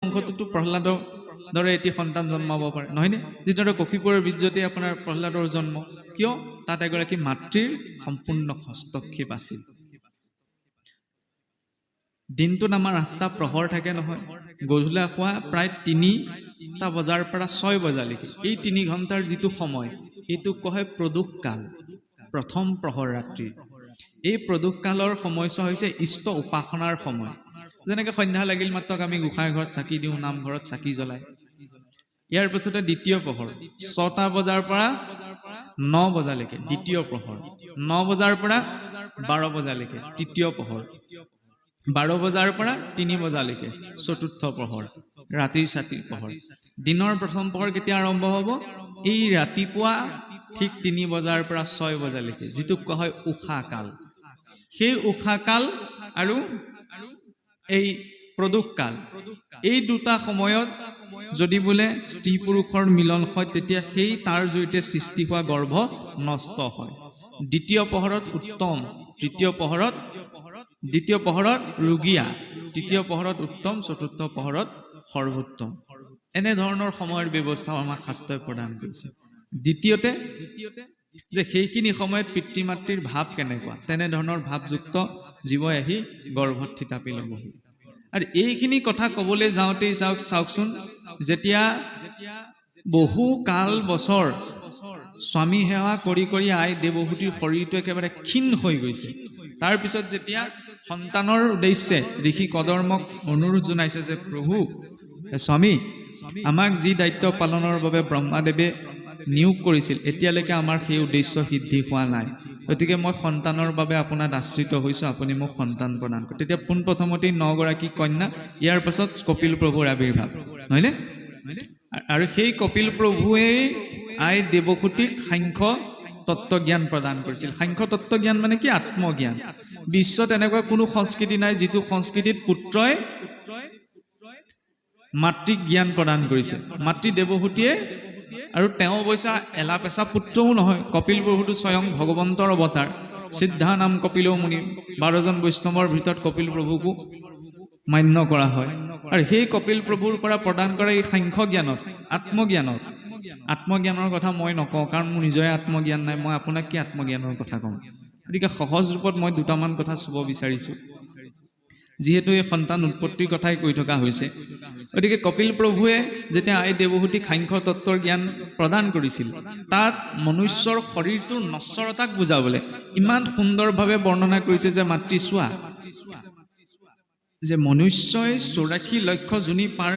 অংশটোতো প্ৰহ্লাদৰ দৰে এটি সন্তান জন্মাব পাৰে নহয়নে যিদৰে কক্ষিপুৰৰ বীৰ্যতে আপোনাৰ প্ৰহ্লাদৰ জন্ম কিয় তাত এগৰাকী মাতৃৰ সম্পূৰ্ণ হস্তক্ষেপ আছিল দিনটোত আমাৰ 8টা প্ৰহৰ থাকে নহয় গধূলা খোৱা প্ৰায় 3টা বজাৰ পৰা 6 বজালৈকে এই 3 ঘণ্টাৰ যিটো সময় এইটো কয় প্ৰদোষ কাল প্ৰথম প্ৰহৰ ৰাত্ৰি এই প্ৰদোষ কালৰ সময়ছোৱা হৈছে ইষ্ট উপাসনাৰ সময় যেনেকৈ সন্ধ্যা লাগিল মাত্ৰক আমি গোসাঁই ঘৰত চাকি দিওঁ নামঘৰত চাকি জ্বলাই ইয়াৰ পিছতে দ্বিতীয় প্ৰহৰ 6টা বজাৰ পৰা 9 বজালৈকে দ্বিতীয় প্ৰহৰ 9 বজাৰ পৰা 12 বজালৈকে তৃতীয় প্ৰহৰ 12 বজাৰ পৰা 3 বজালৈকে চতুৰ্থ প্ৰহৰ ৰাতিৰ ছাতিৰ প্ৰহৰ দিনৰ প্ৰথম প্ৰহৰ কেতিয়া আৰম্ভ হ'ব এই ৰাতিপুৱা ঠিক 3 বজাৰ পৰা 6 বজালৈকে যিটো কোৱা হয় উষা কাল সেই উষা কাল আৰু এই প্ৰদোষ কাল এই দুটা সময়ত যদি বোলে স্ত্ৰী পুৰুষৰ মিলন হয় তেতিয়া সেই তাৰ জৰিয়তে সৃষ্টি হোৱা গৰ্ভ নষ্ট হয় দ্বিতীয় প্ৰহৰত উত্তম দ্বিতীয় প্ৰহৰত ৰুগীয়া তৃতীয় প্ৰহৰত উত্তম চতুৰ্থ প্ৰহৰত সৰ্বোত্তম এনে ধৰণৰ সময়ৰ ব্যৱস্থা আমাক শাস্ত্ৰই প্ৰদান কৰিছে দ্বিতীয়তে যে সেইখিনি সময়ত পিতৃ মাতৃৰ ভাৱ কেনেকুৱা তেনে ধৰণৰ ভাৱযুক্ত জীৱই আহি গৰ্ভত থিতাপি ল'বহি আৰু এইখিনি কথা ক'বলৈ যাওঁতেই চাওকচোন যেতিয়া বহু কাল বছৰ স্বামী সেৱা কৰি কৰি আই দেৱহূতিৰ শৰীৰটো একেবাৰে ক্ষীণ হৈ গৈছে তাৰ পিছত যেতিয়া সন্তানৰ উদ্দেশ্যে ঋষি কদৰ্মক অনুৰোধ জনাইছে যে প্ৰভু স্বামী আমাক যি দায়িত্ব পালনৰ বাবে ব্ৰহ্মাদেৱে নিয়োগ কৰিছিল এতিয়ালৈকে আমাৰ সেই উদ্দেশ্য সিদ্ধি হোৱা নাই গতিকে মই সন্তানৰ বাবে আপোনাত আশ্ৰিত হৈছোঁ আপুনি মোক সন্তান প্ৰদান কৰক তেতিয়া পোনপ্ৰথমতেই 9 গৰাকী কন্যা ইয়াৰ পাছত কপিল প্ৰভুৰ আবিৰ্ভাৱ হয়নে আৰু সেই কপিল প্ৰভুৱে আই দেৱহূতিক সাংখ্য তত্ত্বজ্ঞান প্ৰদান কৰিছিল সাংখ্য তত্ত্বজ্ঞান মানে কি আত্মজ্ঞান বিশ্বত এনেকুৱা কোনো সংস্কৃতি নাই যিটো সংস্কৃতিত পুত্ৰই মাতৃক জ্ঞান প্ৰদান কৰিছে মাতৃ দেৱহূতিয়ে আৰু তেওঁ অৱশ্যে এলাপেচা পুত্ৰও নহয় কপিল প্ৰভুটো স্বয়ং ভগৱন্তৰ অৱতাৰ সিদ্ধা নাম কপিল মুনি 12জন বৈষ্ণৱৰ ভিতৰত কপিল প্ৰভুকো মান্য কৰা হয় আৰু সেই কপিল প্ৰভুৰ পৰা প্ৰদান কৰা এই সাংখ্য জ্ঞানত আত্মজ্ঞানৰ কথা মই নকওঁ কাৰণ মোৰ নিজৰে আত্মজ্ঞান নাই মই আপোনাক কি আত্মজ্ঞানৰ কথা কওঁ গতিকে সহজ ৰূপত মই দুটামান কথা চুব বিচাৰিছোঁ যিহেতু এই সন্তান উৎপত্তিৰ কথাই কৈ থকা হৈছে গতিকে কপিল প্ৰভুৱে যেতিয়া আই দেৱহূতিক সাংখ্য তত্ত্বৰ জ্ঞান প্ৰদান কৰিছিল তাত মনুষ্যৰ শৰীৰটোৰ নশ্বৰতাক বুজাবলৈ ইমান সুন্দৰভাৱে বৰ্ণনা কৰিছে যে মাতৃ চোৱা যে মনুষ্যই 84 লক্ষ যোনি পাৰ